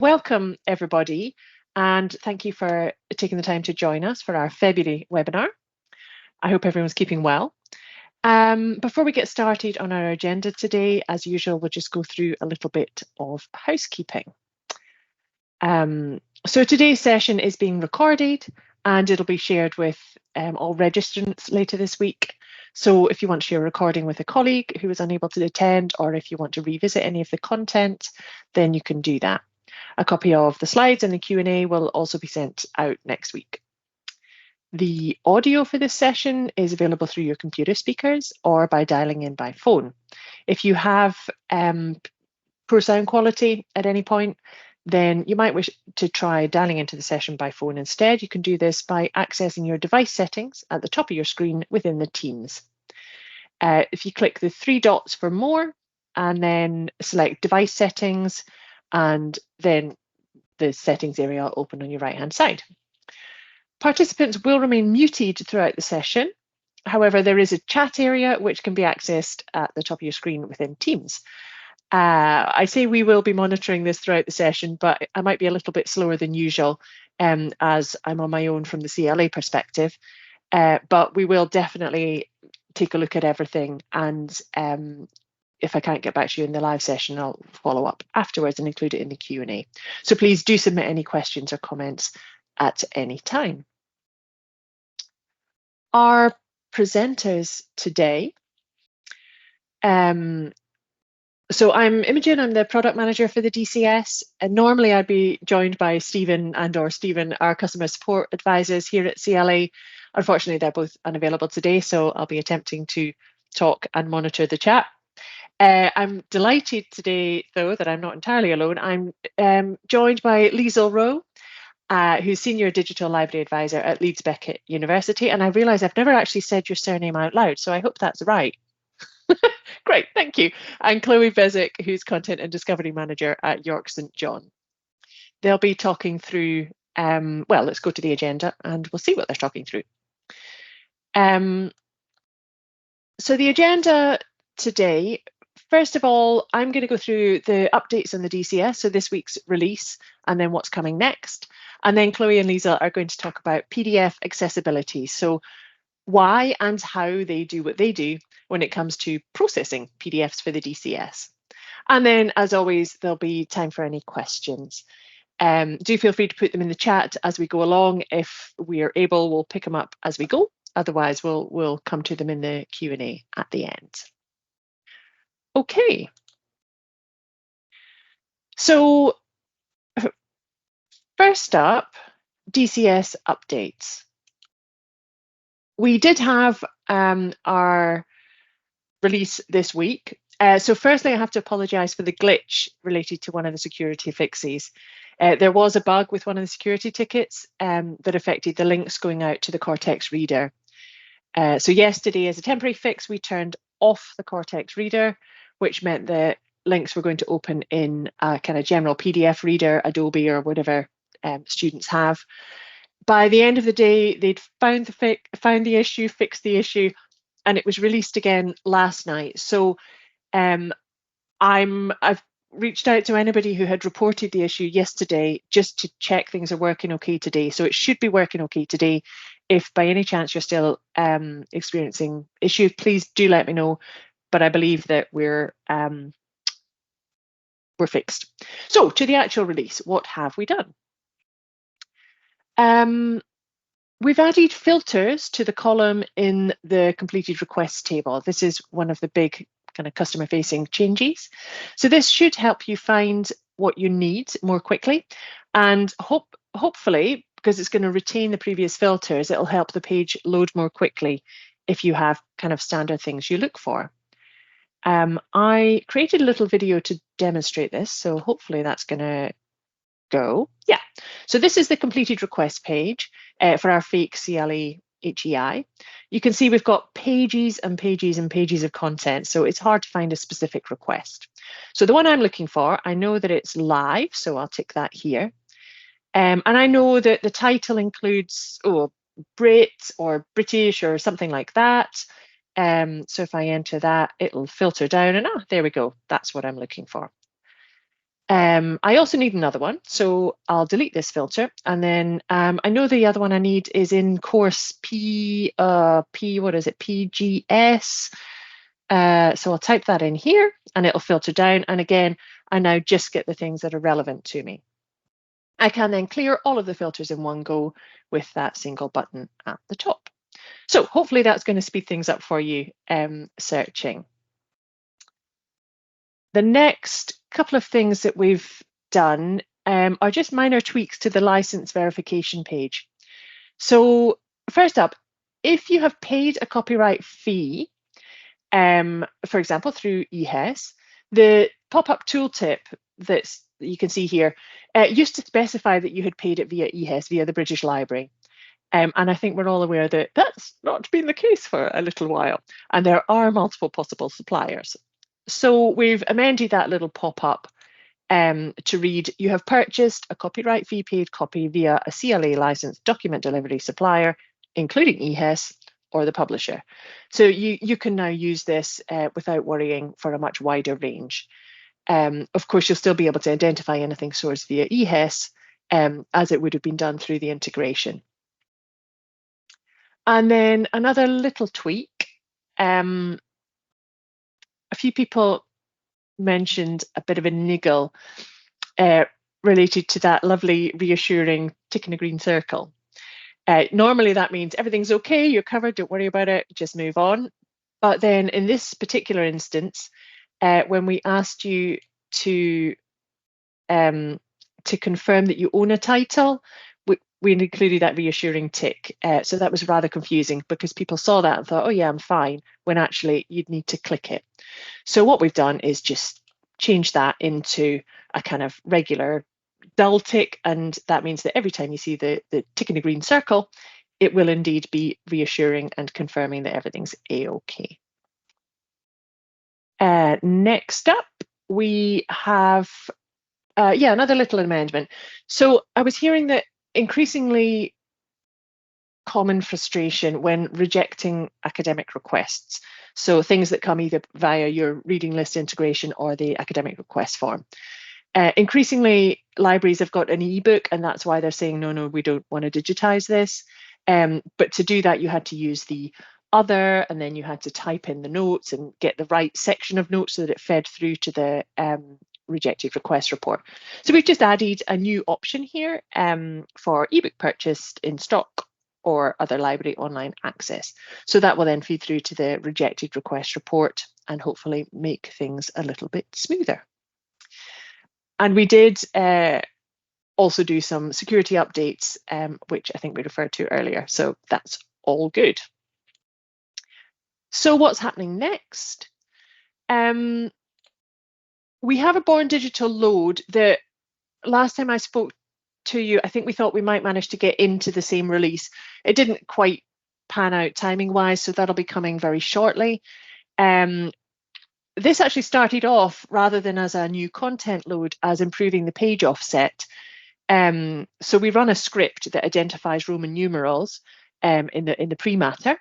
Welcome, everybody, and thank you for taking the time to join us for our February webinar. I hope everyone's keeping well. Before we get started on our agenda today, as usual, we'll just go through a little bit of housekeeping. So today's session is being recorded and it'll be shared with all registrants later this week. So if you want to share a recording with a colleague who was unable to attend, or if you want to revisit any of the content, then you can do that. A copy of the slides and the Q&A will also be sent out next week. The audio for this session is available through your computer speakers or by dialing in by phone. If you have poor sound quality at any point, then you might wish to try dialing into the session by phone instead. You can do this by accessing your device settings at the top of your screen within the Teams. If you click the three dots for more and then select device settings, and then the settings area will open on your right hand side. Participants will remain muted throughout the session. However, there is a chat area which can be accessed at the top of your screen within Teams. I say we will be monitoring this throughout the session, but I might be a little bit slower than usual as I'm on my own from the CLA perspective. But we will definitely take a look at everything, and if I can't get back to you in the live session, I'll follow up afterwards and include it in the Q&A. So please do submit any questions or comments at any time. Our presenters today. So I'm Imogen, I'm the product manager for the DCS, and normally I'd be joined by Stephen or Stephen, our customer support advisors here at CLA. Unfortunately, they're both unavailable today, so I'll be attempting to talk and monitor the chat. I'm delighted today, though, that I'm not entirely alone. I'm joined by Liesl Rowe, who's Senior Digital Library Advisor at Leeds Beckett University. And I realise I've never actually said your surname out loud, so I hope that's right. Great, thank you. And Chloe Bezic, who's Content and Discovery Manager at York St John. They'll be talking through, well, let's go to the agenda and we'll see what they're talking through. So the agenda today, first of all, I'm going to go through the updates on the DCS, so this week's release, and then what's coming next. And then Chloe and Liesl are going to talk about PDF accessibility, so why and how they do what they do when it comes to processing PDFs for the DCS. And then, as always, there'll be time for any questions. Do feel free to put them in the chat as we go along. If we are able, we'll pick them up as we go. Otherwise, we'll come to them in the Q&A at the end. Okay. So first up, DCS updates. We did have our release this week. So firstly, I have to apologise for the glitch related to one of the security fixes. There was a bug with one of the security tickets that affected the links going out to the Cortex reader. So yesterday, as a temporary fix, we turned off the Cortex reader, which meant that links were going to open in a kind of general PDF reader, Adobe or whatever students have. By the end of the day, they'd found the issue, fixed the issue, and it was released again last night. So I've reached out to anybody who had reported the issue yesterday just to check things are working okay today. So it should be working okay today. If by any chance you're still experiencing issues, please do let me know. But I believe that we're fixed. So to the actual release, what have we done? We've added filters to the column in the completed requests table. This is one of the big kind of customer facing changes. So this should help you find what you need more quickly, and hopefully, because it's going to retain the previous filters, it'll help the page load more quickly if you have kind of standard things you look for. I created a little video to demonstrate this, so hopefully that's going to go. Yeah, so this is the completed request page for our fake CLA HEI. You can see we've got pages and pages and pages of content, so it's hard to find a specific request. So the one I'm looking for, I know that it's live, so I'll tick that here. And I know that the title includes Brit or British or something like that. So if I enter that, it'll filter down and there we go. That's what I'm looking for. I also need another one, so I'll delete this filter, and then I know the other one I need is in course what is it, PGS. So I'll type that in here and it'll filter down. And again, I now just get the things that are relevant to me. I can then clear all of the filters in one go with that single button at the top. So hopefully that's going to speed things up for you searching. The next couple of things that we've done are just minor tweaks to the license verification page. So first up, if you have paid a copyright fee, for example, through EHES, the pop-up tooltip that you can see here used to specify that you had paid it via EHES, via the British Library. And I think we're all aware that that's not been the case for a little while, and there are multiple possible suppliers. So we've amended that little pop-up to read, you have purchased a copyright fee paid copy via a CLA licensed document delivery supplier, including EHES or the publisher. So you can now use this without worrying for a much wider range. Of course, you'll still be able to identify anything sourced via EHES as it would have been done through the integration. And then another little tweak, a few people mentioned a bit of a niggle related to that lovely reassuring tick in a green circle. Normally that means everything's okay, you're covered, don't worry about it, just move on. But then in this particular instance, when we asked you to confirm that you own a title, we included that reassuring tick. So that was rather confusing because people saw that and thought, oh yeah, I'm fine, when actually you'd need to click it. So what we've done is just change that into a kind of regular dull tick, and that means that every time you see the tick in the green circle, it will indeed be reassuring and confirming that everything's a-okay. Next up, we have another little amendment. So I was hearing that increasingly common frustration when rejecting academic requests. So things that come either via your reading list integration or the academic request form. Increasingly, libraries have got an ebook, and that's why they're saying, no, we don't want to digitize this. But to do that, you had to use the other, and then you had to type in the notes and get the right section of notes so that it fed through to the rejected request report. So we've just added a new option here for ebook purchased in stock or other library online access. So that will then feed through to the rejected request report and hopefully make things a little bit smoother. And we did also do some security updates, which I think we referred to earlier. So that's all good. So what's happening next? We have a Born Digital load that last time I spoke to you, I think we thought we might manage to get into the same release. It didn't quite pan out timing wise, so that'll be coming very shortly. This actually started off, rather than as a new content load, as improving the page offset. So we run a script that identifies Roman numerals in the pre-matter,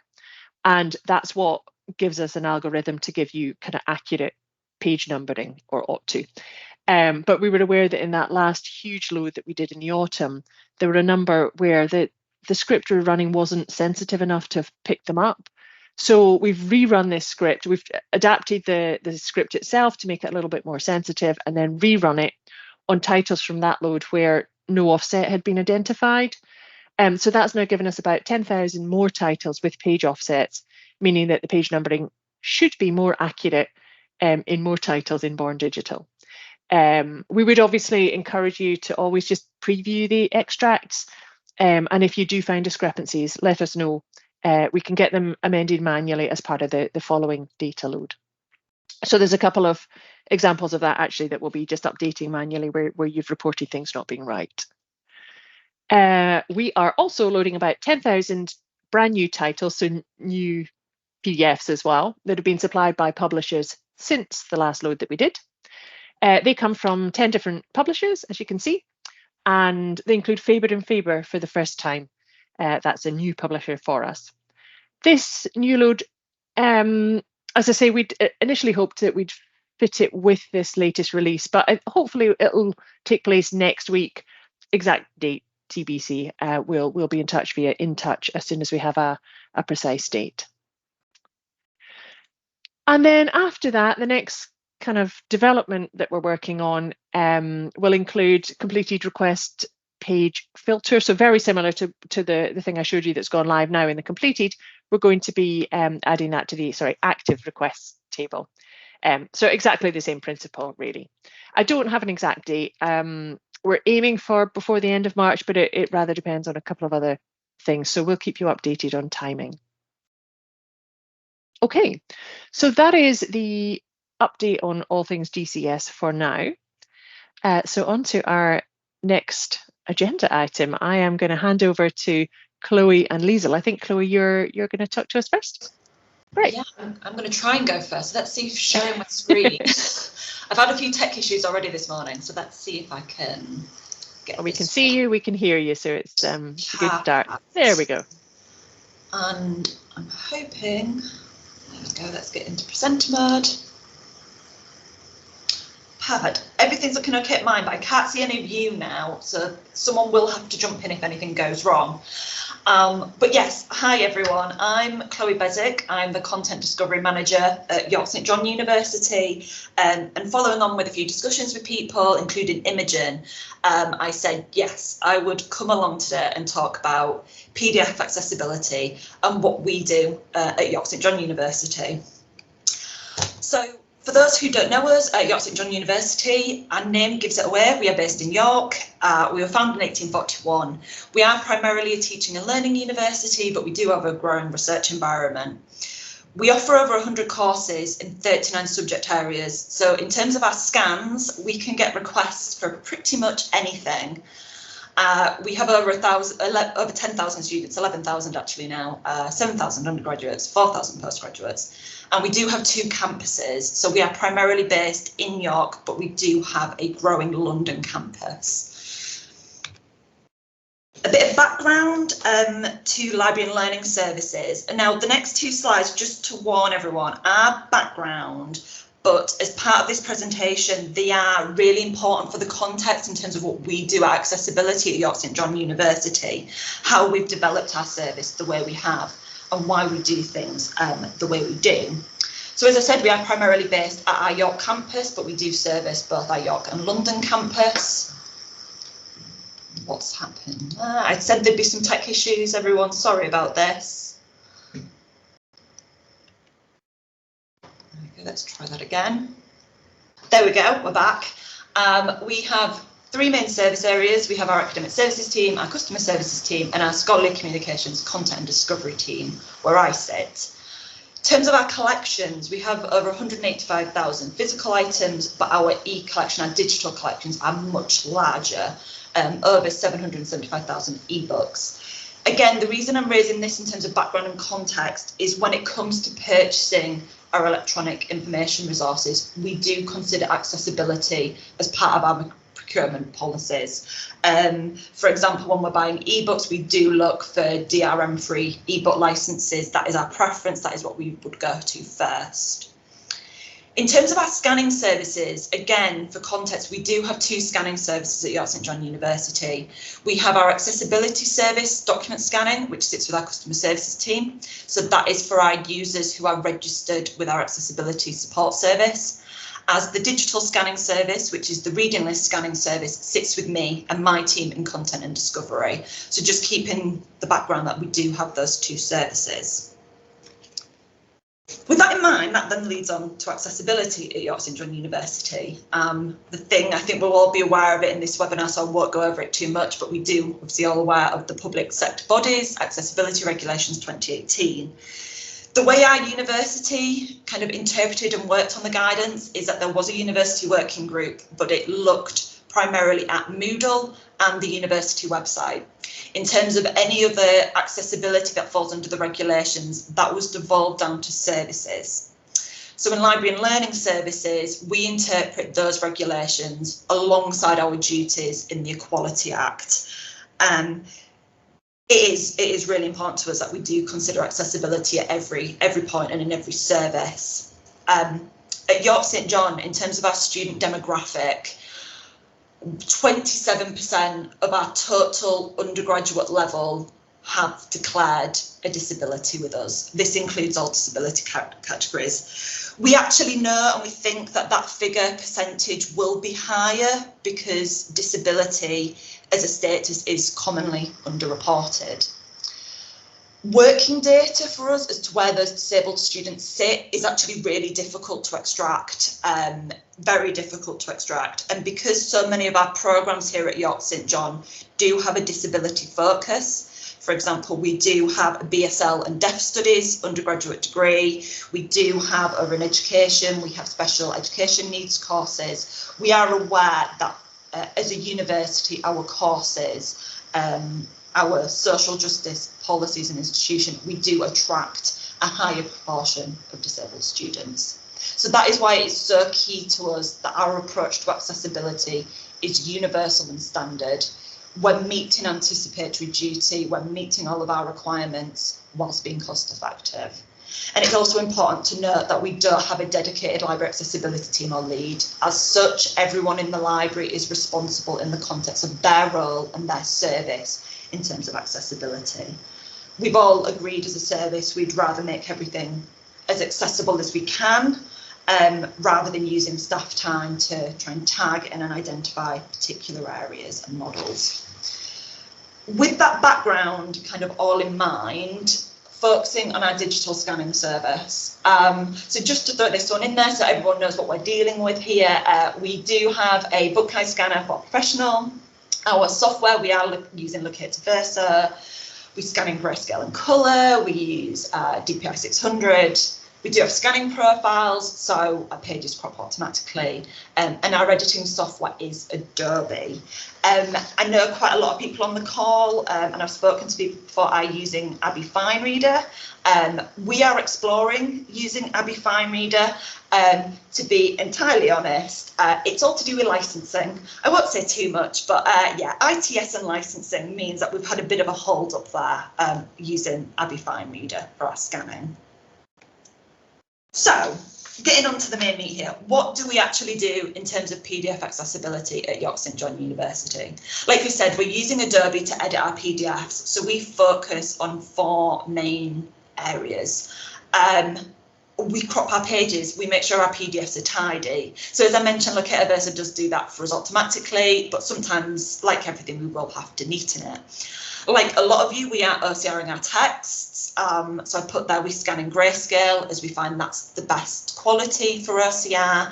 and that's what gives us an algorithm to give you kind of accurate page numbering, or ought to. But we were aware that in that last huge load that we did in the autumn, there were a number where the script we were running wasn't sensitive enough to pick them up. So we've rerun this script. We've adapted the script itself to make it a little bit more sensitive, and then rerun it on titles from that load where no offset had been identified. So that's now given us about 10,000 more titles with page offsets, meaning that the page numbering should be more accurate in more titles in Born Digital. We would obviously encourage you to always just preview the extracts. And if you do find discrepancies, let us know. We can get them amended manually as part of the following data load. So there's a couple of examples of that actually that will be just updating manually where you've reported things not being right. We are also loading about 10,000 brand new titles, so new PDFs as well, that have been supplied by publishers since the last load that we did. They come from 10 different publishers, as you can see, and they include Faber and Faber for the first time. That's a new publisher for us. This new load, as I say, we'd initially hoped that we'd fit it with this latest release, but hopefully it'll take place next week. Exact date TBC. We'll be in touch via In Touch as soon as we have a precise date. And then after that, the next kind of development that we're working on will include completed request page filter. So very similar to the thing I showed you that's gone live now in the completed, we're going to be adding that to the active requests table. So exactly the same principle, really. I don't have an exact date. We're aiming for before the end of March, but it rather depends on a couple of other things. So we'll keep you updated on timing. Okay, so that is the update on all things DCS for now. So on to our next agenda item. I am going to hand over to Chloe and Liesl. I think, Chloe, you're going to talk to us first. Great. Yeah, I'm going to try and go first. Let's see if sharing my screen. I've had a few tech issues already this morning, so let's see if I can get We can see you, we can hear you, so it's a good start. There we go. And I'm hoping, there we go, let's get into presenter mode. Perfect. Everything's looking okay at mine, but I can't see any of you now, so someone will have to jump in if anything goes wrong. But yes, hi everyone, I'm Chloe Bezick. I'm the Content Discovery Manager at York St John University, and following on with a few discussions with people, including Imogen, I said yes, I would come along today and talk about PDF accessibility and what we do at York St John University. So, for those who don't know us, at York St John University, our name gives it away. We are based in York. We were founded in 1841. We are primarily a teaching and learning university, but we do have a growing research environment. We offer over 100 courses in 39 subject areas. So in terms of our scans, we can get requests for pretty much anything. We have over 10,000 students, 11,000 actually now, 7,000 undergraduates, 4,000 postgraduates. And we do have 2 campuses, so we are primarily based in York, but we do have a growing London campus. A bit of background to Library and Learning Services. And now the next 2 slides, just to warn everyone, are background, but as part of this presentation, they are really important for the context in terms of what we do at Accessibility at York St John University, how we've developed our service the way we have, and why we do things the way we do. So as I said, we are primarily based at our York campus, but we do service both our York and London campus. What's happened? I said there'd be some tech issues, everyone, sorry about this. Okay, let's try that again. There we go, we're back. We have 3 main service areas. We have our academic services team, our customer services team, and our scholarly communications content and discovery team, where I sit. In terms of our collections, we have over 185,000 physical items, but our e-collection, our digital collections, are much larger, over 775,000 ebooks. Again, the reason I'm raising this in terms of background and context is when it comes to purchasing our electronic information resources, we do consider accessibility as part of our procurement policies. For example, when we're buying ebooks, we do look for DRM-free ebook licenses. That is our preference. That is what we would go to first. In terms of our scanning services, again, for context, we do have 2 scanning services at York St John University. We have our accessibility service, document scanning, which sits with our customer services team. So that is for our users who are registered with our accessibility support service. As the digital scanning service, which is the reading list scanning service, sits with me and my team in content and discovery. So just keep in the background that we do have those 2 services. With that in mind, that then leads on to accessibility at York St John University. The thing, I think we'll all be aware of it in this webinar, so I won't go over it too much, but we do obviously all aware of the public sector bodies, Accessibility Regulations 2018. The way our university kind of interpreted and worked on the guidance is that there was a university working group, but it looked primarily at Moodle and the university website. In terms of any of the accessibility that falls under the regulations, that was devolved down to services. So in Library and Learning Services, we interpret those regulations alongside our duties in the Equality Act. It is really important to us that we do consider accessibility at every point and in every service. at York St John, in terms of our student demographic, 27% of our total undergraduate level have declared a disability with us. This includes all disability categories. We actually know and we think that that figure percentage will be higher because disability as a status is commonly underreported. Working data for us as to where those disabled students sit is actually really difficult to extract, very difficult to extract. And because so many of our programmes here at York St John do have a disability focus, for example, we do have a BSL and Deaf Studies undergraduate degree, we do have over in education, we have special education needs courses. We are aware that as a university, our courses, our social justice policies and institution, we do attract a higher proportion of disabled students. So that is why it is so key to us that our approach to accessibility is universal and standard. We're meeting anticipatory duty, we're meeting all of our requirements whilst being cost effective. And it's also important to note that we don't have a dedicated library accessibility team or lead. As such, everyone in the library is responsible in the context of their role and their service in terms of accessibility. We've all agreed as a service we'd rather make everything as accessible as we can, rather than using staff time to try and tag and identify particular areas and models. With that background kind of all in mind, focusing on our digital scanning service. So just to throw this one in there so everyone knows what we're dealing with here, we do have a book size scanner for professional. Our software, we are using Locator Versa. We scan in grayscale and colour. We use DPI 600. We do have scanning profiles, so our pages crop automatically, and our editing software is Adobe. I know quite a lot of people on the call, and I've spoken to people before, are using Abby Fine Reader. We are exploring using Abby Fine Reader. To be entirely honest, it's all to do with licensing. I won't say too much, but yeah, ITS and licensing means that we've had a bit of a hold up there using Abby Fine Reader for our scanning. So, getting on to the main meat here, what do we actually do in terms of PDF accessibility at York St John University? Like we said, we're using Adobe to edit our PDFs, so we focus on 4 main areas. We crop our pages, we make sure our PDFs are tidy. So as I mentioned, Locator Versa does do that for us automatically, but sometimes, like everything, we will have to neaten it. Like a lot of you, we are OCRing our texts. So I put there, we scan in grayscale as we find that's the best quality for OCR,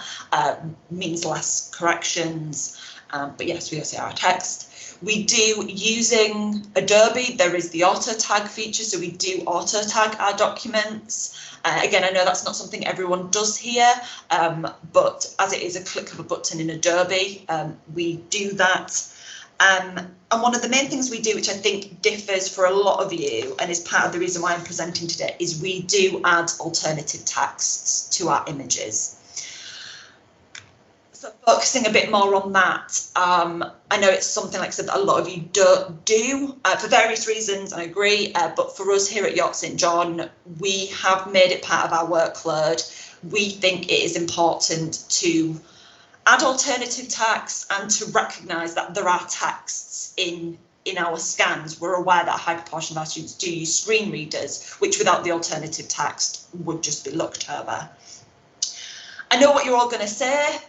means less corrections, but yes, we OCR our text. We do, using Adobe, there is the auto tag feature, so we do auto tag our documents. Again, I know that's not something everyone does here, but as it is a click of a button in Adobe, we do that. And one of the main things we do, which I think differs for a lot of you and is part of the reason why I'm presenting today, is we do add alternative texts to our images. So focusing a bit more on that, I know it's something, like I said, that a lot of you don't do for various reasons, I agree, but for us here at York St John, we have made it part of our workload. We think it is important to add alternative text and to recognise that there are texts in our scans. We're aware that a high proportion of our students do use screen readers, which without the alternative text would just be looked over. I know what you're all going to say.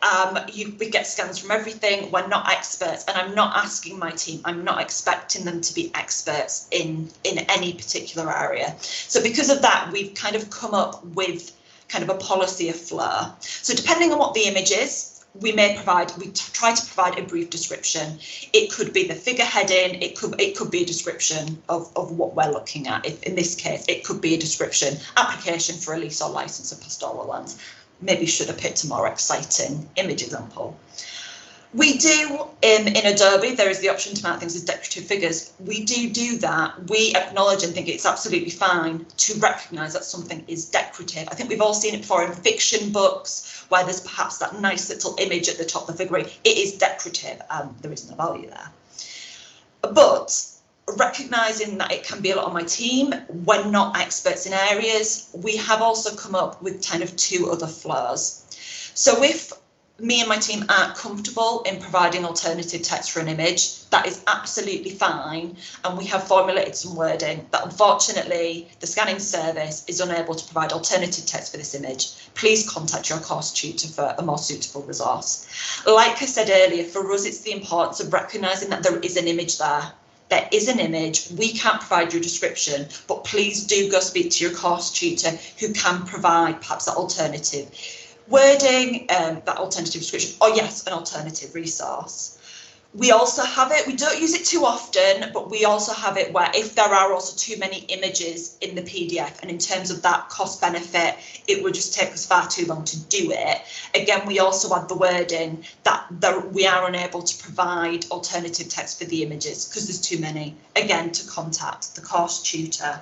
We get scans from everything. We're not experts, and I'm not asking my team, I'm not expecting them to be experts in any particular area. So because of that, we've kind of come up with kind of a policy of flow. So depending on what the image is, we try to provide a brief description. It could be the figure heading, it could be a description of what we're looking at. If, in this case, it could be a description, application for a lease or license of pastoral lands. Maybe should have picked a more exciting image example. We do, in Adobe, there is the option to mark things as decorative figures. We do that. We acknowledge and think it's absolutely fine to recognise that something is decorative. I think we've all seen it before in fiction books, where there's perhaps that nice little image at the top of the figurine. It is decorative, there isn't a value there. But recognising that it can be a lot on my team, we're not experts in areas. We have also come up with kind of 2 other flows. So if me and my team aren't comfortable in providing alternative text for an image, that is absolutely fine. And we have formulated some wording that unfortunately the scanning service is unable to provide alternative text for this image. Please contact your course tutor for a more suitable resource. Like I said earlier, for us, it's the importance of recognising that there is an image there. There is an image, we can't provide you a description, but please do go speak to your course tutor who can provide perhaps that alternative wording, that alternative description, or yes, an alternative resource. We also have it, we don't use it too often, but we also have it where if there are also too many images in the PDF, and in terms of that cost benefit, it would just take us far too long to do it. Again, we also add the wording that we are unable to provide alternative text for the images because there's too many. Again, to contact the course tutor.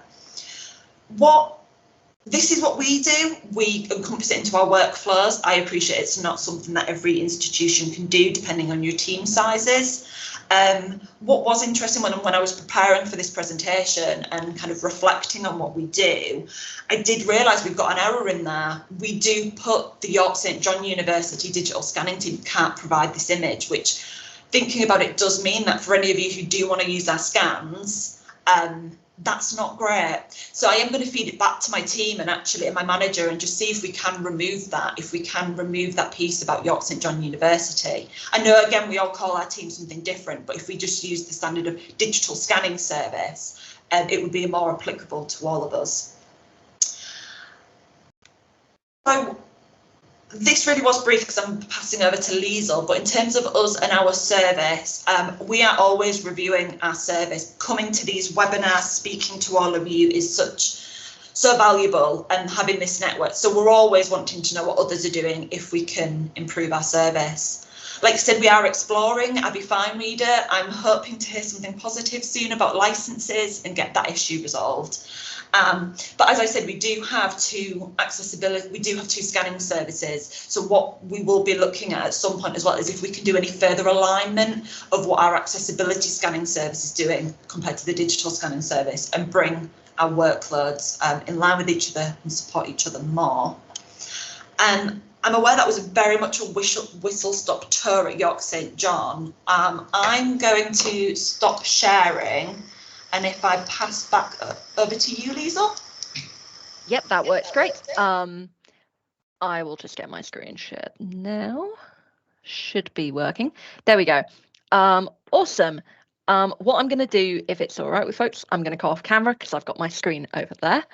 This is what we do. We encompass it into our workflows. I appreciate it's not something that every institution can do, depending on your team sizes. What was interesting when I was preparing for this presentation and kind of reflecting on what we do, I did realise we've got an error in there. We do put the York St John University digital scanning team can't provide this image, which, thinking about it, does mean that for any of you who do want to use our scans, that's not great. So I am going to feed it back to my team and actually my manager and just see if we can remove that, piece about York St John University. I know, again, we all call our team something different, but if we just use the standard of digital scanning service, it would be more applicable to all of us. So this really was brief because I'm passing over to Liesl, but in terms of us and our service, we are always reviewing our service. Coming to these webinars, speaking to all of you is so valuable, and having this network. So we're always wanting to know what others are doing if we can improve our service. Like I said, we are exploring. Abby Fine Reader, I'm hoping to hear something positive soon about licenses and get that issue resolved. But as I said, we do have two scanning services. So what we will be looking at some point as well is if we can do any further alignment of what our accessibility scanning service is doing compared to the digital scanning service, and bring our workloads in line with each other and support each other more. I'm aware that was very much a whistle-stop tour at York St John. I'm going to stop sharing. And if I pass back over to you, Liesl? Yep, that works great. I will just get my screen shared now. Should be working. There we go. Awesome. What I'm going to do, if it's all right with folks, I'm going to go off camera because I've got my screen over there.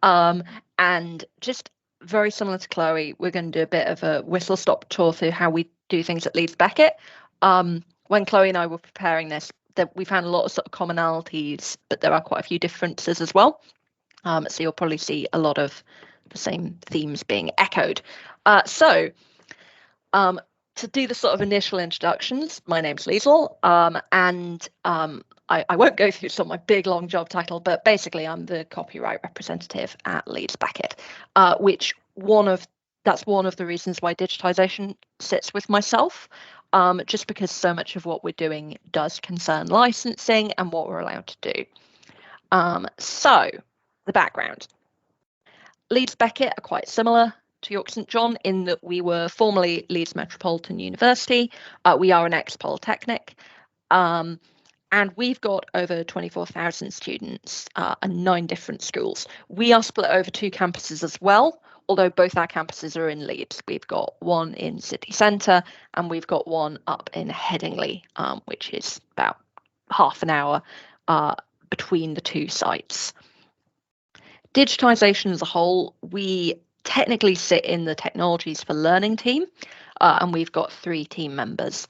And just very similar to Chloe, we're going to do a bit of a whistle-stop tour through how we do things at Leeds Beckett. When Chloe and I were preparing this, that we found a lot of sort of commonalities, but there are quite a few differences as well. So you'll probably see a lot of the same themes being echoed. So to do the sort of initial introductions, my name's Liesl, and I won't go through sort of my big long job title, but basically I'm the copyright representative at Leeds Beckett, that's one of the reasons why digitisation sits with myself. Just because so much of what we're doing does concern licensing and what we're allowed to do. So the background. Leeds Beckett are quite similar to York St John in that we were formerly Leeds Metropolitan University. We are an ex-polytechnic, and we've got over 24,000 students and 9 different schools. We are split over 2 campuses as well, although both our campuses are in Leeds. We've got one in city centre and we've got one up in Headingley, which is about half an hour between the 2 sites. Digitisation as a whole, we technically sit in the Technologies for Learning team, and we've got 3 team members,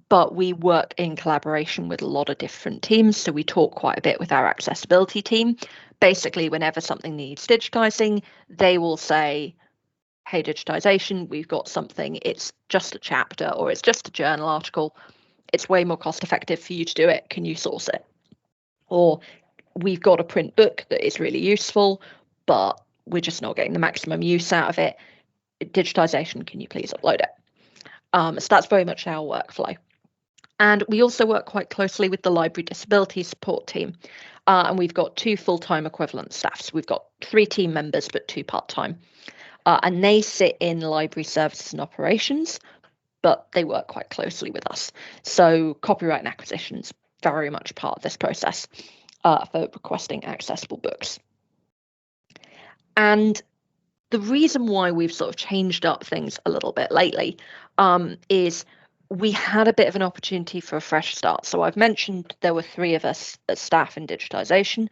but we work in collaboration with a lot of different teams. So we talk quite a bit with our accessibility team. Basically, whenever something needs digitising, they will say, hey, digitisation, we've got something, it's just a chapter or it's just a journal article. It's way more cost effective for you to do it. Can you source it? Or we've got a print book that is really useful, but we're just not getting the maximum use out of it. Digitisation, can you please upload it? So that's very much our workflow. And we also work quite closely with the library disability support team. And we've got 2 full-time equivalent staff. So we've got 3 team members, but 2 part-time. and they sit in library services and operations, but they work quite closely with us. So copyright and acquisitions very much part of this process for requesting accessible books. And the reason why we've sort of changed up things a little bit lately is we had a bit of an opportunity for a fresh start. So I've mentioned there were 3 of us as staff in digitisation.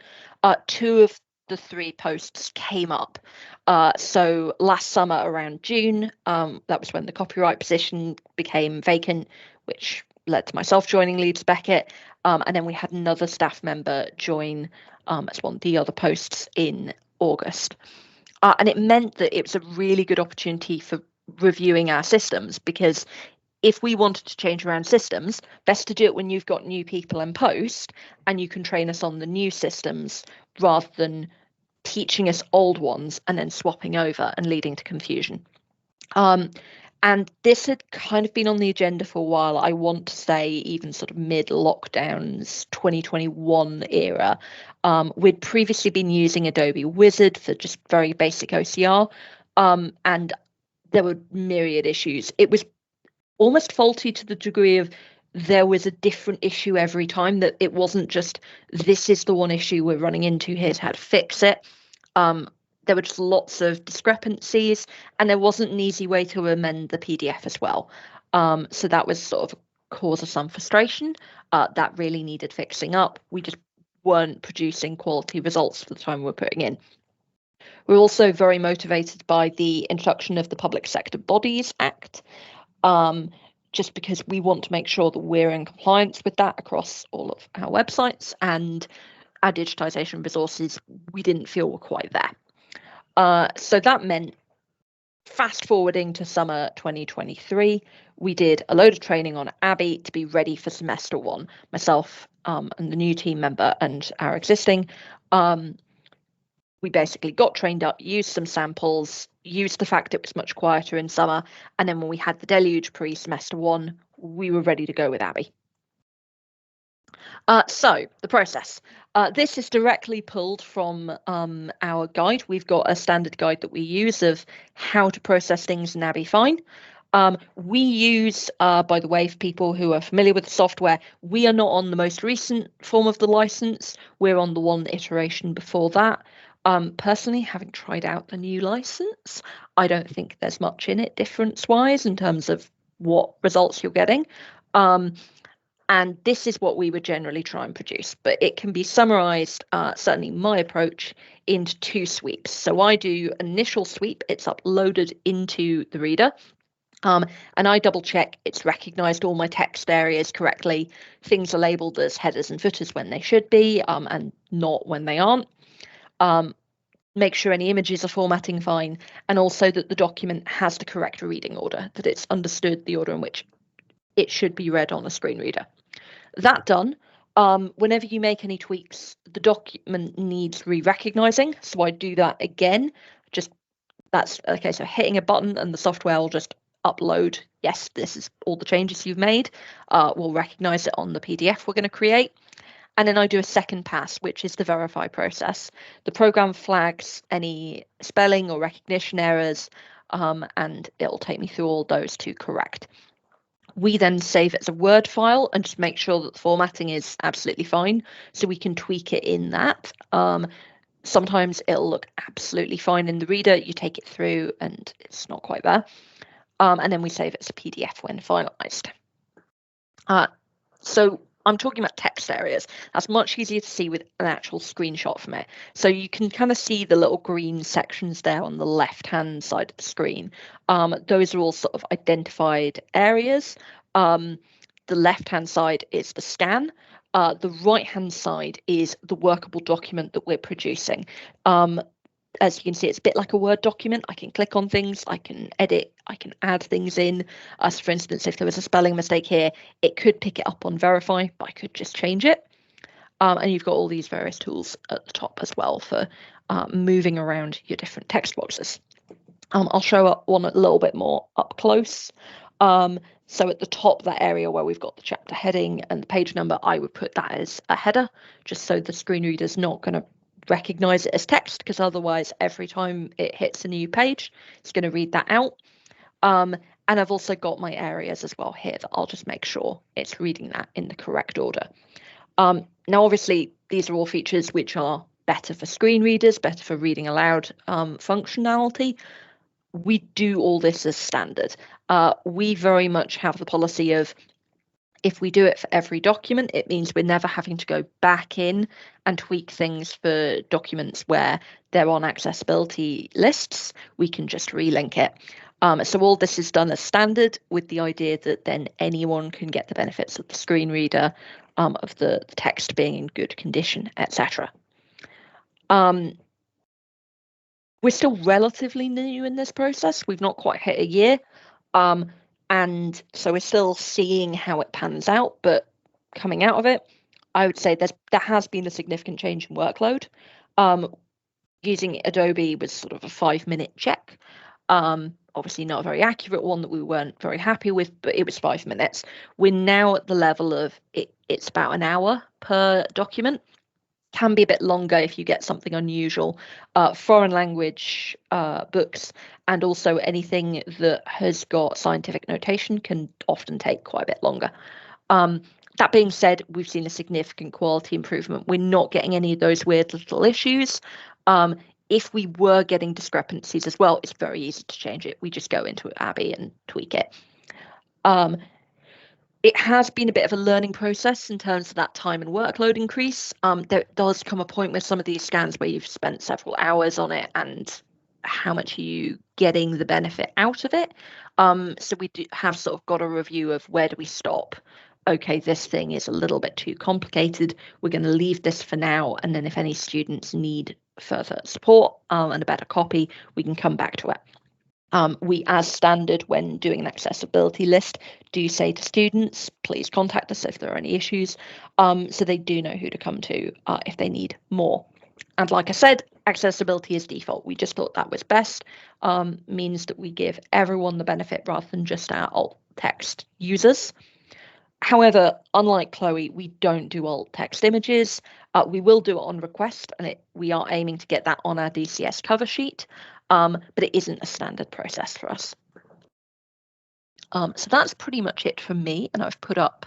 2 of the 3 posts came up. So last summer around June, that was when the copyright position became vacant, which led to myself joining Leeds Beckett. And then we had another staff member join as one of the other posts in August. And it meant that it was a really good opportunity for reviewing our systems, because if we wanted to change around systems, best to do it when you've got new people in post and you can train us on the new systems rather than teaching us old ones and then swapping over and leading to confusion. And this had kind of been on the agenda for a while. I want to say even sort of mid-lockdowns 2021 era. We'd previously been using Adobe Wizard for just very basic OCR, and there were myriad issues. It was almost faulty to the degree of there was a different issue every time, that it wasn't just this is the one issue we're running into, here's how to fix it. There were just lots of discrepancies, and there wasn't an easy way to amend the PDF as well. So that was sort of a cause of some frustration. That really needed fixing up. We just weren't producing quality results for the time we're putting in. We're also very motivated by the introduction of the Public Sector Bodies Act, just because we want to make sure that we're in compliance with that across all of our websites, and our digitisation resources we didn't feel were quite there. So that meant fast forwarding to summer 2023, we did a load of training on Abby to be ready for semester 1. Myself and the new team member and our existing, we basically got trained up, used some samples, used the fact it was much quieter in summer, and then when we had the deluge pre-semester 1, we were ready to go with Abby. So the process. This is directly pulled from our guide. We've got a standard guide that we use of how to process things in Abby Fine. We use, by the way, for people who are familiar with the software, we are not on the most recent form of the license. We're on the one iteration before that. Personally, having tried out the new license, I don't think there's much in it difference-wise in terms of what results you're getting. And this is what we would generally try and produce, but it can be summarized, certainly my approach, into 2 sweeps. So I do initial sweep, it's uploaded into the reader, and I double check it's recognized all my text areas correctly. Things are labeled as headers and footers when they should be, and not when they aren't. Make sure any images are formatting fine, and also that the document has the correct reading order, that it's understood the order in which it should be read on a screen reader. That done, whenever you make any tweaks, the document needs re-recognizing. So I do that again. Just that's okay. So hitting a button and the software will just upload. Yes, this is all the changes you've made. We'll recognize it on the PDF we're going to create. And then I do a second pass, which is the verify process. The program flags any spelling or recognition errors, and it'll take me through all those to correct. We then save it as a Word file and just make sure that the formatting is absolutely fine, so we can tweak it in that. Sometimes it'll look absolutely fine in the reader, you take it through and it's not quite there. And then we save it as a PDF when finalized. So I'm talking about text areas. That's much easier to see with an actual screenshot from it. So you can kind of see the little green sections there on the left-hand side of the screen. Those are all sort of identified areas. The left-hand side is the scan. The right-hand side is the workable document that we're producing. As you can see, it's a bit like a Word document. I can click on things, I can edit, I can add things in. So for instance, if there was a spelling mistake here, it could pick it up on verify, but I could just change it. And you've got all these various tools at the top as well for moving around your different text boxes. I'll show up one a little bit more up close. So at the top, that area where we've got the chapter heading and the page number, I would put that as a header, just so the screen reader is not going to recognize it as text, because otherwise every time it hits a new page, it's going to read that out. And I've also got my areas as well here that I'll just make sure it's reading that in the correct order. Now, obviously, these are all features which are better for screen readers, better for reading aloud functionality. We do all this as standard. We very much have the policy of, if we do it for every document, it means we're never having to go back in and tweak things for documents where they're on accessibility lists. We can just relink it. So all this is done as standard, with the idea that then anyone can get the benefits of the screen reader, of the text being in good condition, etc. We're still relatively new in this process. We've not quite hit a year. And so we're still seeing how it pans out, but coming out of it, I would say there has been a significant change in workload. Using Adobe was sort of a 5-minute check. Obviously not a very accurate one that we weren't very happy with, but it was 5 minutes. We're now at the level of it's about an hour per document. Can be a bit longer if you get something unusual. Foreign language books, and also anything that has got scientific notation, can often take quite a bit longer. That being said, we've seen a significant quality improvement. We're not getting any of those weird little issues. If we were getting discrepancies as well, it's very easy to change it. We just go into Abby and tweak it. It has been a bit of a learning process in terms of that time and workload increase. There does come a point with some of these scans where you've spent several hours on it, and how much are you getting the benefit out of it? So we have sort of got a review of, where do we stop? Okay, this thing is a little bit too complicated. We're going to leave this for now, and then if any students need further support and a better copy, we can come back to it. We, as standard, when doing an accessibility list, do say to students, please contact us if there are any issues, so they do know who to come to if they need more. And like I said, accessibility is default. We just thought that was best. Means that we give everyone the benefit rather than just our alt text users. However, unlike Chloe, we don't do alt text images. We will do it on request, and we are aiming to get that on our DCS cover sheet, but it isn't a standard process for us. So that's pretty much it from me, and I've put up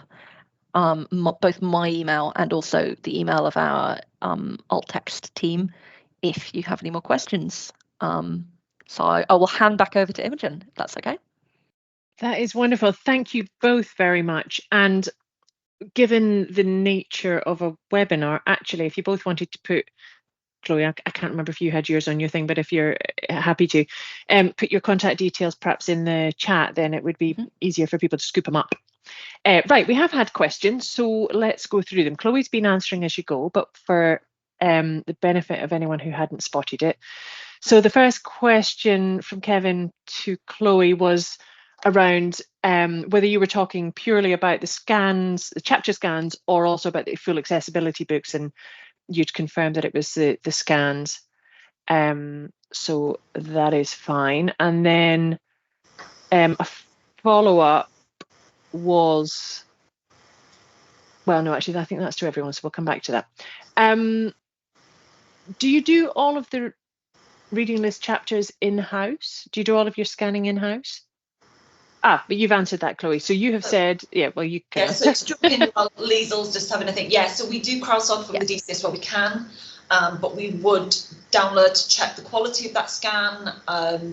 both my email and also the email of our alt text team if you have any more questions. So I will hand back over to Imogen, if that's okay. That is wonderful. Thank you both very much. And given the nature of a webinar, actually, if you both wanted to put, Chloe, I can't remember if you had yours on your thing, but if you're happy to put your contact details perhaps in the chat, then it would be easier for people to scoop them up. Right, we have had questions, so let's go through them. Chloe's been answering as you go, but for the benefit of anyone who hadn't spotted it. So the first question from Kevin to Chloe was around whether you were talking purely about the scans, the chapter scans, or also about the full accessibility books, and you'd confirmed that it was the scans. So that is fine. And then a follow-up was, well, no, actually, I think that's to everyone, so we'll come back to that. Do you do all of the reading list chapters in-house? Do you do all of your scanning in-house? But you've answered that, Chloe. So you have said, yeah, well, you can. Yeah, so to jump in while Liesel's just having a think. Yeah, so we do crowdsource from the DCS where we can, but we would download to check the quality of that scan,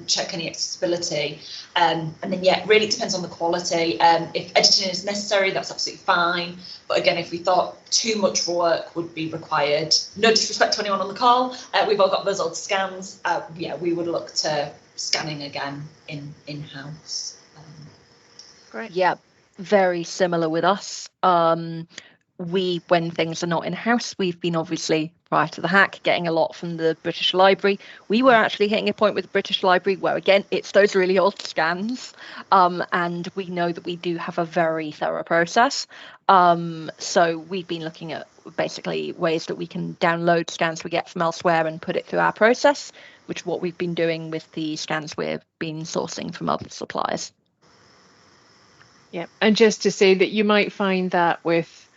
check any accessibility, and then, yeah, it really depends on the quality. If editing is necessary, that's absolutely fine. But again, if we thought too much work would be required, no disrespect to anyone on the call, we've all got those old scans. Yeah, we would look to scanning again in-house. Great. Yeah, very similar with us. When things are not in-house, we've been obviously, prior to the hack, getting a lot from the British Library. We were actually hitting a point with the British Library where, again, it's those really old scans, and we know that we do have a very thorough process. So we've been looking at basically ways that we can download scans we get from elsewhere and put it through our process, which is what we've been doing with the scans we've been sourcing from other suppliers. Yeah, and just to say that you might find that with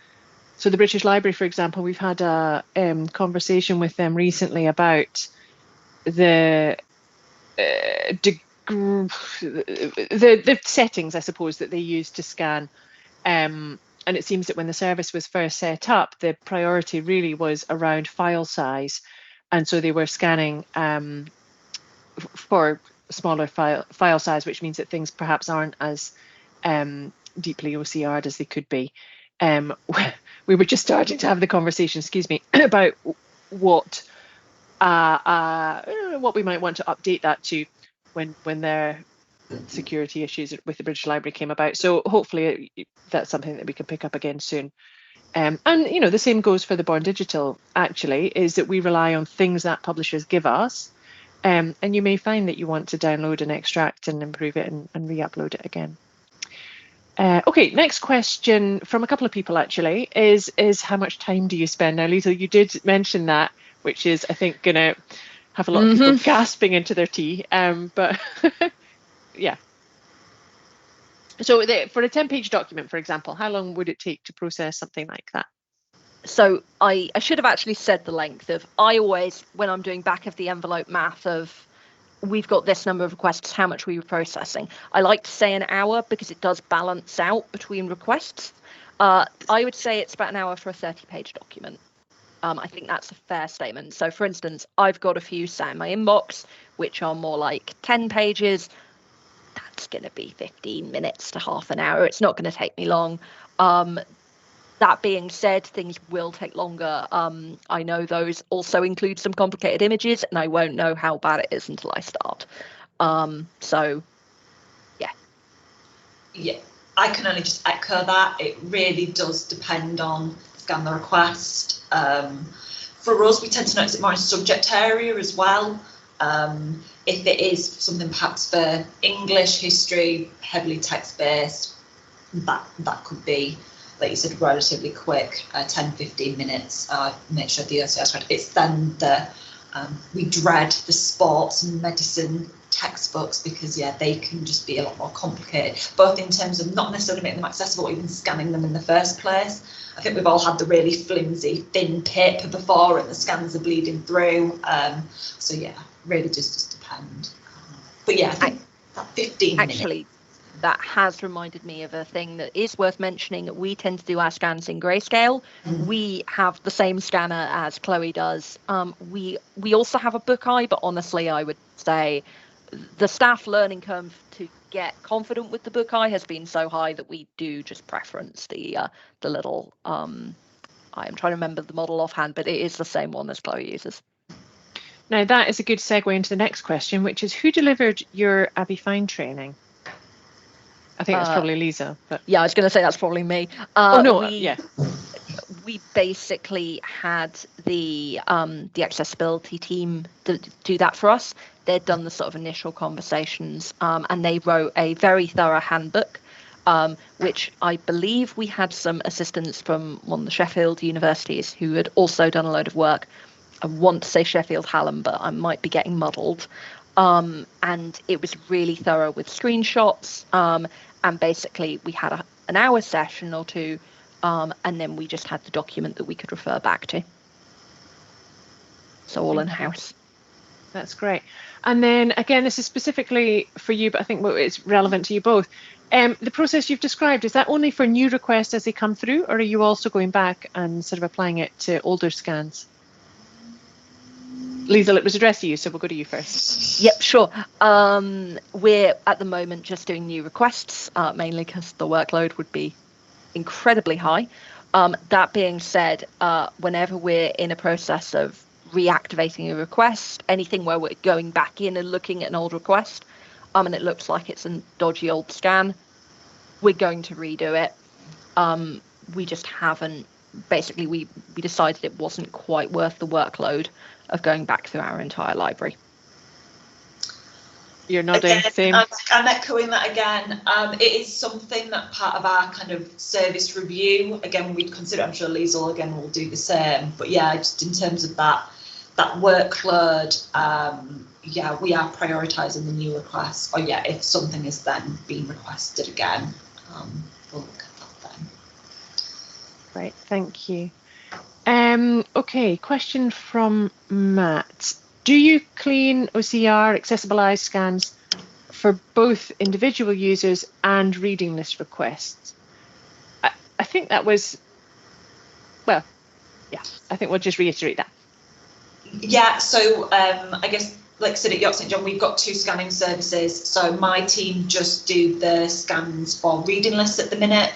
So the British Library, for example, we've had a conversation with them recently about the settings, I suppose, that they use to scan. And it seems that when the service was first set up, the priority really was around file size. And so they were scanning for smaller file size, which means that things perhaps aren't as deeply OCR'd as they could be. We were just starting to have the conversation, excuse me, about what we might want to update that to when their security issues with the British Library came about. So hopefully that's something that we can pick up again soon. And you know, the same goes for the Born Digital, actually, is that we rely on things that publishers give us. And you may find that you want to download and extract and improve it and re-upload it again. Okay, next question from a couple of people actually is how much time do you spend? Now, Liesl, you did mention that, which is, I think, going to have a lot of people gasping into their tea. But yeah. So for a 10-page document, for example, how long would it take to process something like that? So I should have actually said the length of, I always, when I'm doing back of the envelope math of, we've got this number of requests, how much we were processing, I like to say an hour because it does balance out between requests. I would say it's about an hour for a 30-page document. I think that's a fair statement. So for instance, I've got a few sat in my inbox, which are more like 10 pages. That's going to be 15 minutes to half an hour. It's not going to take me long. That being said, things will take longer. I know those also include some complicated images, and I won't know how bad it is until I start. So, yeah. Yeah, I can only just echo that. It really does depend on scan the request. For us, we tend to notice it more in subject area as well. If it is something perhaps for English, history, heavily text-based, that could be, like you said, relatively quick, 10-15 minutes. Make sure the OCR is correct. It's then we dread the sports and medicine textbooks because, yeah, they can just be a lot more complicated, both in terms of not necessarily making them accessible or even scanning them in the first place. I think we've all had the really flimsy, thin paper before and the scans are bleeding through. So, yeah, really just depend. But, yeah, I think that 15 minutes. Actually, that has reminded me of a thing that is worth mentioning. We tend to do our scans in grayscale. We have the same scanner as Chloe does. We also have a book eye, but honestly, I would say the staff learning curve to get confident with the book eye has been so high that we do just preference the little, I am trying to remember the model offhand, but it is the same one as Chloe uses. Now that is a good segue into the next question, which is who delivered your Abby Fine training? I think that's probably Lisa. But yeah, I was going to say that's probably me. We basically had the accessibility team do that for us. They'd done the sort of initial conversations, and they wrote a very thorough handbook, which I believe we had some assistance from one of the Sheffield universities who had also done a load of work. I want to say Sheffield Hallam, but I might be getting muddled. And it was really thorough with screenshots, and basically we had an hour session or two, and then we just had the document that we could refer back to. So all in-house. That's great. And then again, this is specifically for you, but I think it's relevant to you both. The process you've described, is that only for new requests as they come through, or are you also going back and sort of applying it to older scans? Liesl, it was addressed to you, so we'll go to you first. Yep, sure. We're at the moment just doing new requests, mainly because the workload would be incredibly high. That being said, whenever we're in a process of reactivating a request, anything where we're going back in and looking at an old request, and it looks like it's a dodgy old scan, we're going to redo it. We just haven't, basically we decided it wasn't quite worth the workload of going back through our entire library. You're nodding, same. I'm echoing that again. It is something that part of our kind of service review, again, we'd consider, I'm sure Liesl again will do the same, but yeah, just in terms of that workload, yeah, we are prioritising the new requests, or yeah, if something is then being requested again, we'll look at that then. Great, thank you. Okay, question from Matt. Do you clean OCR accessible eyes scans for both individual users and reading list requests? I think that was, well, yeah, I think we'll just reiterate that. Yeah, so I guess, like I said at York St John, we've got 2 scanning services. So my team just do the scans for reading lists at the minute.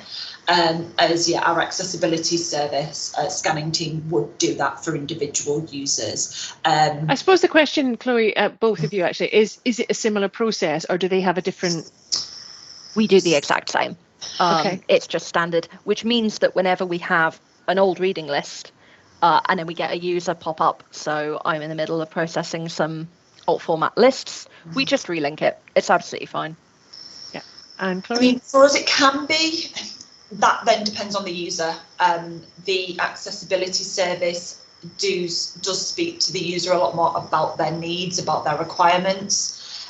As our accessibility service scanning team would do that for individual users. I suppose the question, Chloe, both of you actually, is it a similar process or do they have a different? We do the exact same. Okay. It's just standard, which means that whenever we have an old reading list and then we get a user pop up, so I'm in the middle of processing some alt format lists, we just relink it. It's absolutely fine. Yeah. And Chloe? I mean, for us, it can be. That then depends on the user. The accessibility service does speak to the user a lot more about their needs, about their requirements.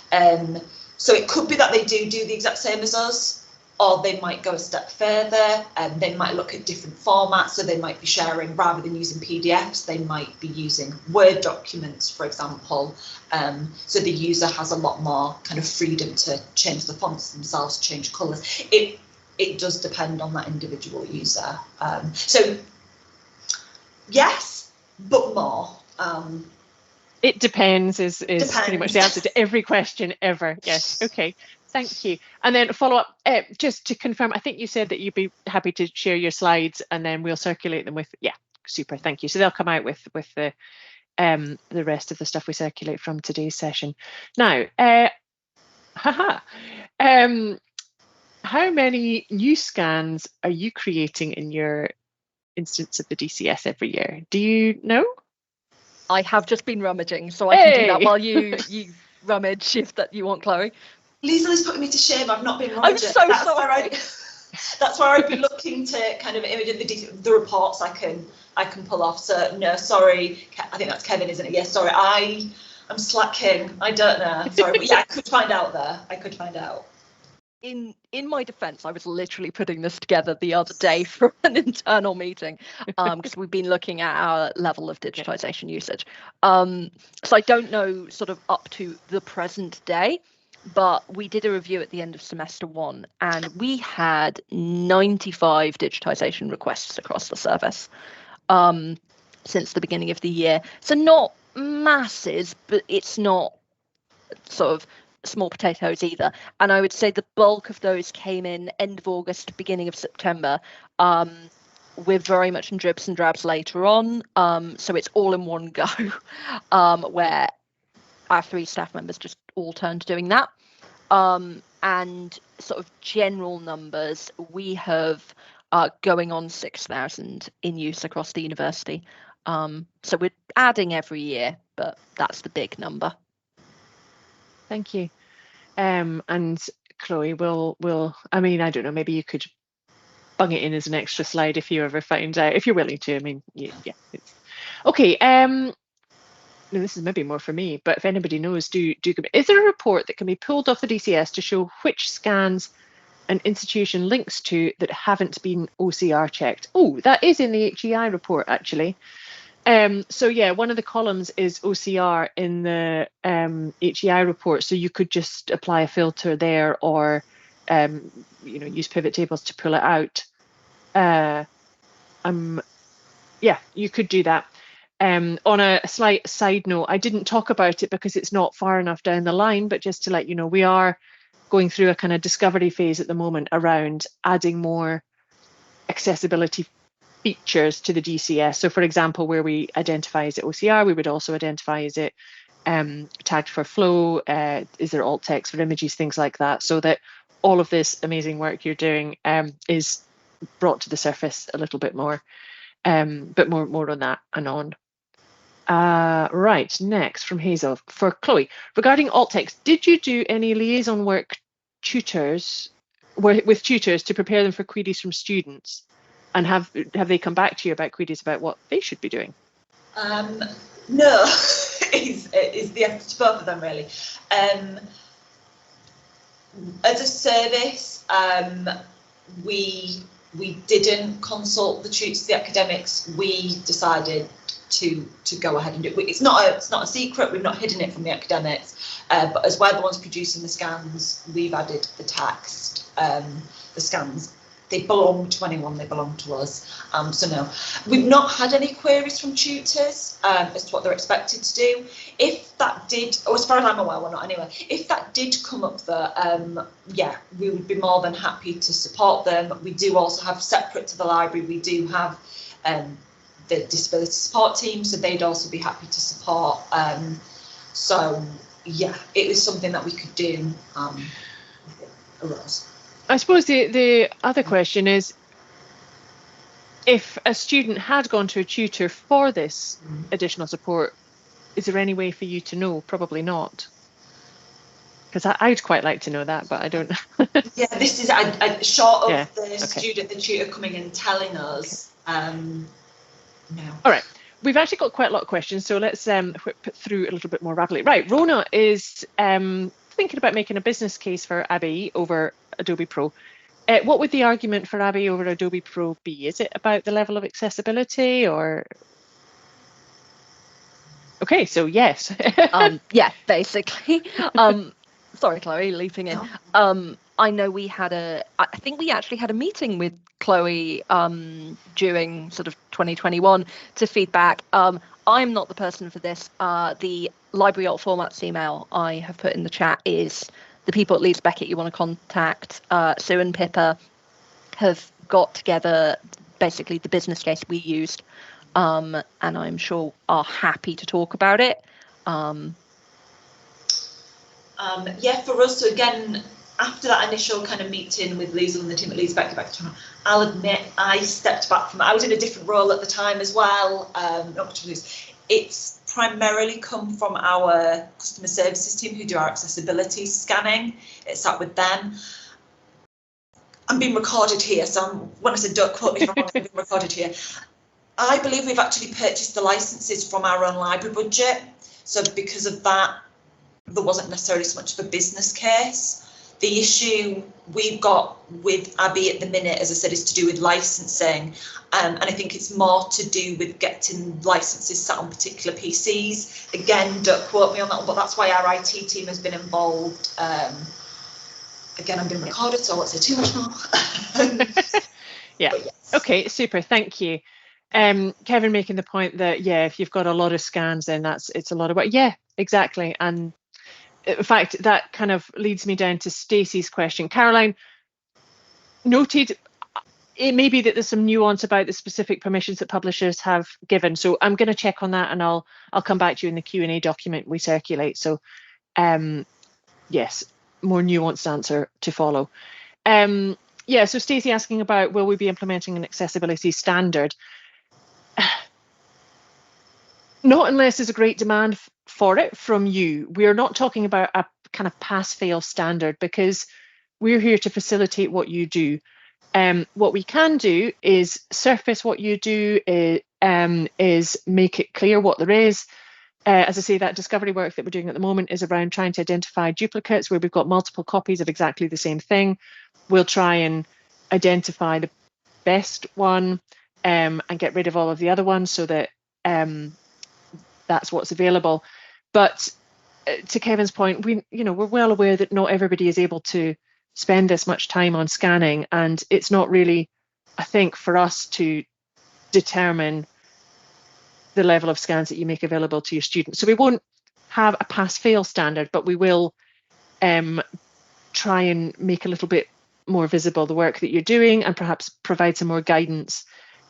So it could be that they do the exact same as us, or they might go a step further and they might look at different formats. So they might be sharing, rather than using PDFs, they might be using Word documents, for example. So the user has a lot more kind of freedom to change the fonts themselves, change colours. It does depend on that individual user. So yes, but more. It depends is Depends. Pretty much the answer to every question ever. Yes. Okay. Thank you. And then follow up, just to confirm, I think you said that you'd be happy to share your slides and then we'll circulate them with, yeah, super. Thank you. So they'll come out with the rest of the stuff we circulate from today's session. Now, how many new scans are you creating in your instance of the DCS every year? Do you know? I have just been rummaging, so I can do that while you rummage if that you want, Chloe. Lisa's putting me to shame. I've not been rummaging. I'm so sorry. That's where I'd be looking to kind of image the reports I can pull off. So no, sorry. I think that's Kevin, isn't it? Yes, sorry. I'm slacking. I don't know. Sorry, but yeah, I could find out there. I could find out. In my defense, I was literally putting this together the other day for an internal meeting because we've been looking at our level of digitization usage. So I don't know sort of up to the present day, but we did a review at the end of semester 1 and we had 95 digitization requests across the service since the beginning of the year. So not masses, but it's not sort of small potatoes either. And I would say the bulk of those came in end of August, beginning of September. We're very much in dribs and drabs later on. So it's all in one go, where our 3 staff members just all turned to doing that. And sort of general numbers, we have going on 6,000 in use across the university. So we're adding every year, but that's the big number. Thank you. And Chloe, will I mean, I don't know, maybe you could bung it in as an extra slide if you ever find out, if you're willing to. I mean, yeah. It's, okay. This is maybe more for me, but if anybody knows, do is there a report that can be pulled off the DCS to show which scans an institution links to that haven't been OCR checked? Oh, that is in the HEI report actually. So yeah, one of the columns is OCR in the HEI report, so you could just apply a filter there, or use pivot tables to pull it out. Yeah, you could do that. On a slight side note, I didn't talk about it because it's not far enough down the line, but just to let you know, we are going through a kind of discovery phase at the moment around adding more accessibility features to the DCS. So for example, where we identify as it OCR, we would also identify as it tagged for flow, is there alt text for images, things like that, so that all of this amazing work you're doing is brought to the surface a little bit more, but more on that anon. Right, next from Hazel for Chloe. Regarding alt text, did you do any liaison work with tutors to prepare them for queries from students? And have they come back to you about queries about what they should be doing? No, is the answer to both of them really. As a service, we we didn't consult the tutors, the academics. We decided to go ahead and do it. It's not a secret. We've not hidden it from the academics, but as we're the ones producing the scans, we've added the text. The scans, they belong to anyone, they belong to us. So no, we've not had any queries from tutors as to what they're expected to do. If that did, or as far as I'm aware, well, not anyway, if that did come up there, yeah, we would be more than happy to support them. We do also have, separate to the library, we do have the disability support team, so they'd also be happy to support. So yeah, it was something that we could do. Arose. I suppose the other question is, if a student had gone to a tutor for this additional support, is there any way for you to know? Probably not. Because I'd quite like to know that, but I don't. Yeah, this is short of the okay. student, the tutor coming in and telling us. No. All right. We've actually got quite a lot of questions, so let's whip through a little bit more rapidly. Right, Rona is thinking about making a business case for Abby over Adobe Pro. What would the argument for Abby over Adobe Pro be? Is it about the level of accessibility, or? Okay, so yes. Yeah, basically. Sorry, Chloe, leaping in. I know I think we actually had a meeting with Chloe during sort of 2021 to feedback. I'm not the person for this. The library alt formats email I have put in the chat is the people at Leeds Beckett you want to contact. Sue and Pippa have got together basically the business case we used, and I'm sure are happy to talk about it. Yeah, for us, so again, after that initial kind of meeting with Liesl and the team at Leeds Beckett, I'll admit I stepped back from it. I was in a different role at the time as well. Not much of this. It's primarily come from our customer services team who do our accessibility scanning. It's sat with them. I'm being recorded here, so when I said don't quote me if I'm wrong, I'm being recorded here. I believe we've actually purchased the licenses from our own library budget. So because of that, there wasn't necessarily so much of a business case. The issue we've got with Abby at the minute, as I said, is to do with licensing. And I think it's more to do with getting licenses set on particular PCs. Again, don't quote me on that one, but that's why our IT team has been involved. Again, I'm being recorded, so I won't say too much more. Yeah. Yes. Okay, super. Thank you. Kevin making the point that, yeah, if you've got a lot of scans, then it's a lot of work. Yeah, exactly. And in fact, that kind of leads me down to Stacey's question. Caroline noted it may be that there's some nuance about the specific permissions that publishers have given. So I'm going to check on that, and I'll come back to you in the Q&A document we circulate. So yes, more nuanced answer to follow. Yeah, so Stacey asking about, will we be implementing an accessibility standard? Not unless there's a great demand for it from you. We're not talking about a kind of pass-fail standard, because we're here to facilitate what you do. What we can do is surface what you do, is make it clear what there is. As I say, that discovery work that we're doing at the moment is around trying to identify duplicates where we've got multiple copies of exactly the same thing. We'll try and identify the best one and get rid of all of the other ones, so that that's what's available. But to Kevin's point, we're well aware that not everybody is able to spend this much time on scanning, and it's not really, I think, for us to determine the level of scans that you make available to your students. So we won't have a pass-fail standard, but we will try and make a little bit more visible the work that you're doing, and perhaps provide some more guidance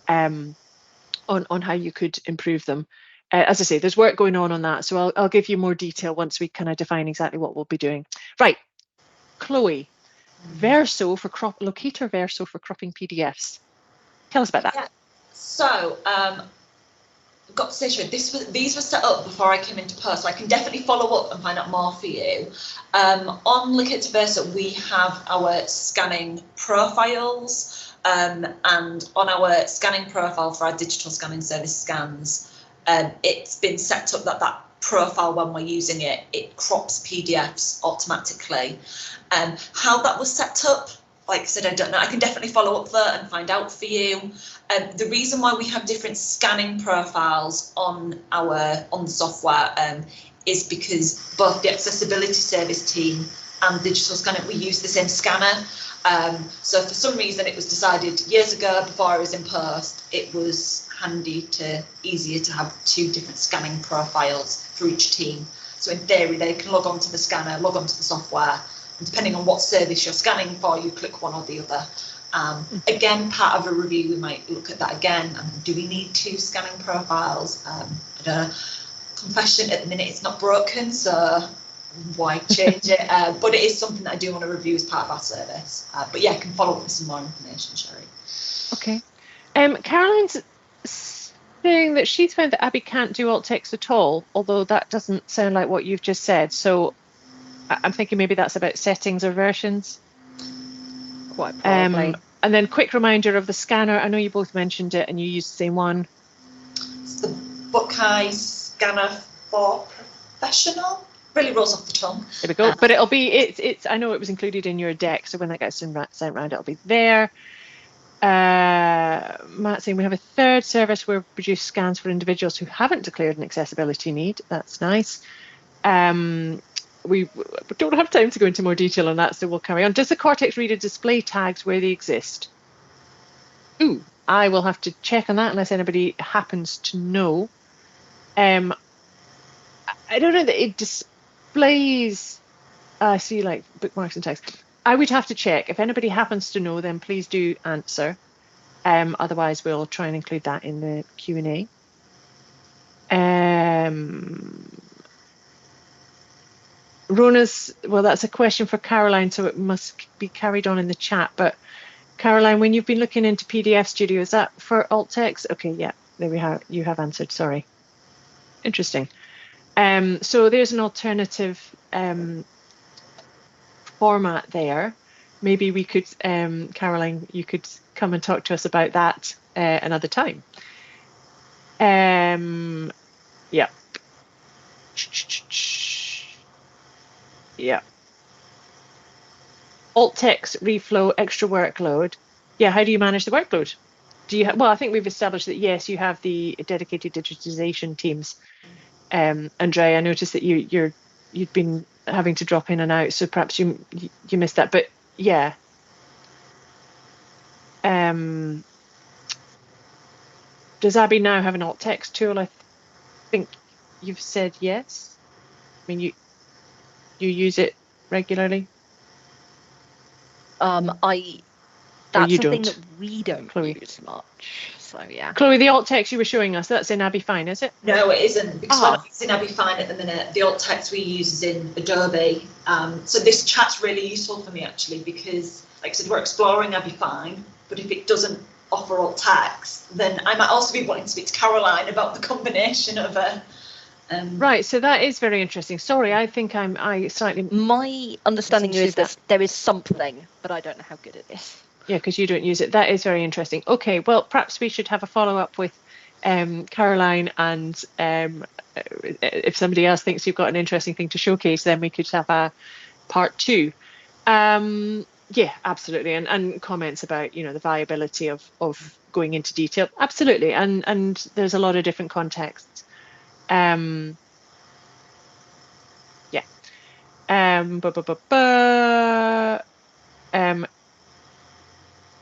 on how you could improve them. As I say, there's work going on that, so I'll give you more detail once we kind of define exactly what we'll be doing. Right, Chloe, Verso for locator Verso for cropping PDFs. Tell us about that. Yeah. So, got to say, sure, these were set up before I came into post, so I can definitely follow up and find out more for you. On Locator Verso, we have our scanning profiles, and on our scanning profile for our digital scanning service scans, it's been set up that profile, when we're using it, it crops PDFs automatically. How that was set up like I said, I don't know. I can definitely follow up there and find out for you. The reason why we have different scanning profiles on the software is because both the accessibility service team and digital scanner, we use the same scanner. So for some reason it was decided years ago, before I was in post, it was easier to have 2 different scanning profiles for each team. So in theory, they can log on to the scanner, log on to the software, and depending on what service you're scanning for, you click one or the other. Again, part of a review, we might look at that again. Do we need 2 scanning profiles? I don't know. Confession, at the minute it's not broken, so why change it? But it is something that I do want to review as part of our service. But yeah, I can follow up with some more information, Sherry. Okay. Caroline's saying that she's found that Abby can't do alt text at all, although that doesn't sound like what you've just said. So I'm thinking maybe that's about settings or versions. Quite probably. And then quick reminder of the scanner. I know you both mentioned it and you use the same one. It's the Buckeye Scanner for Professional. Really rolls off the tongue. There we go. But it'll be, it's. I know it was included in your deck, so when that gets sent round, it'll be there. Matt saying we have a third service where we produce scans for individuals who haven't declared an accessibility need. That's nice. We don't have time to go into more detail on that, so we'll carry on. Does the Cortex Reader display tags where they exist? Ooh, I will have to check on that unless anybody happens to know. I don't know that it displays. I see, like bookmarks and tags. I would have to check. If anybody happens to know, then please do answer. Otherwise, we'll try and include that in the Q&A. Rona's, well, that's a question for Caroline, so it must be carried on in the chat. But Caroline, when you've been looking into PDF Studio, is that for alt text? Okay, yeah, there we are. You have answered. Sorry. Interesting. So there's an alternative format there. Maybe we could, Caroline, you could come and talk to us about that another time. Yeah. Yeah. Alt text, reflow, extra workload. Yeah, how do you manage the workload? Do you well, I think we've established that yes, you have the dedicated digitization teams. Andrea, I noticed that you'd been having to drop in and out, so perhaps you missed that. But yeah. Does Abby now have an alt text tool? I think you've said yes. I mean, you use it regularly? That's something that we don't use much. So yeah. Chloe, the alt text you were showing us, that's in Abby Fine, is it? No, it isn't, because we're not using Abby Fine at the minute. The alt text we use is in Adobe. So this chat's really useful for me actually, because like I said, we're exploring Abby Fine, but if it doesn't offer alt text, then I might also be wanting to speak to Caroline about the combination of a. Right, so that is very interesting. Sorry, I think I slightly. My understanding is that there is something, but I don't know how good it is. Yeah, because you don't use it. That is very interesting. Okay, well, perhaps we should have a follow-up with Caroline, and if somebody else thinks you've got an interesting thing to showcase, then we could have a part 2. Yeah, absolutely, and comments about the viability of going into detail. Absolutely, and there's a lot of different contexts. Yeah.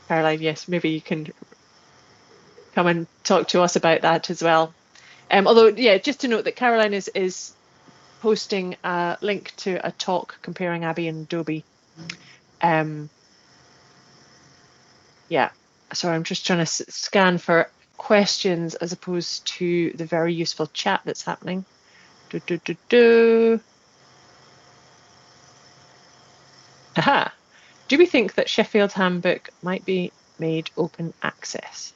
Caroline, yes, maybe you can come and talk to us about that as well. Although, yeah, just to note that Caroline is posting a link to a talk comparing Abby and Adobe. Yeah, sorry, I'm just trying to scan for questions as opposed to the very useful chat that's happening. Haha. Do we think that Sheffield's handbook might be made open access?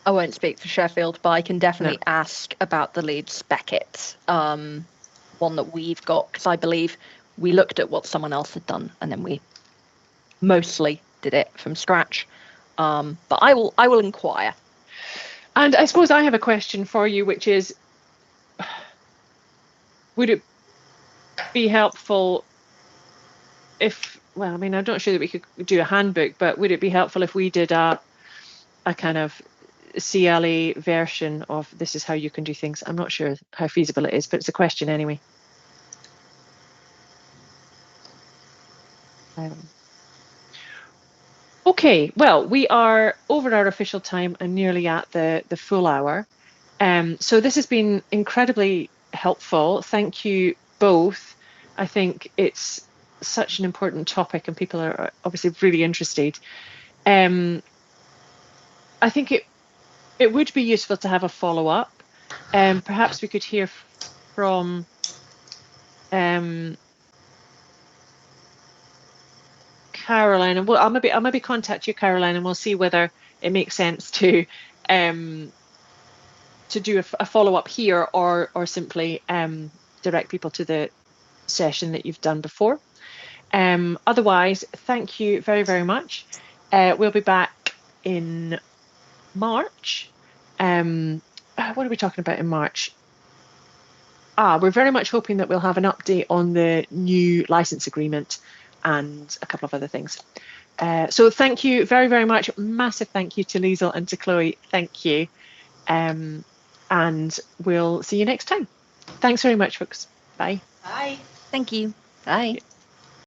I won't speak for Sheffield, but I can definitely ask about the Leeds Beckett one that we've got, because I believe we looked at what someone else had done and then we mostly did it from scratch. But I will inquire. And I suppose I have a question for you, which is, would it be helpful if well, I mean, I'm not sure that we could do a handbook, but would it be helpful if we did a kind of CLA version of this is how you can do things? I'm not sure how feasible it is, but it's a question anyway. Okay, well, we are over our official time and nearly at the full hour. So this has been incredibly helpful. Thank you both. I think it's such an important topic and people are obviously really interested. I think it would be useful to have a follow-up. Perhaps we could hear from Caroline, and I'll maybe contact you, Caroline, and we'll see whether it makes sense to do a follow-up here or simply direct people to the session that you've done before. Otherwise, thank you very, very much. We'll be back in March. What are we talking about in March? We're very much hoping that we'll have an update on the new license agreement and a couple of other things. So thank you very, very much. Massive thank you to Liesl and to Chloe. Thank you. And we'll see you next time. Thanks very much, folks. Bye. Bye. Thank you. Bye.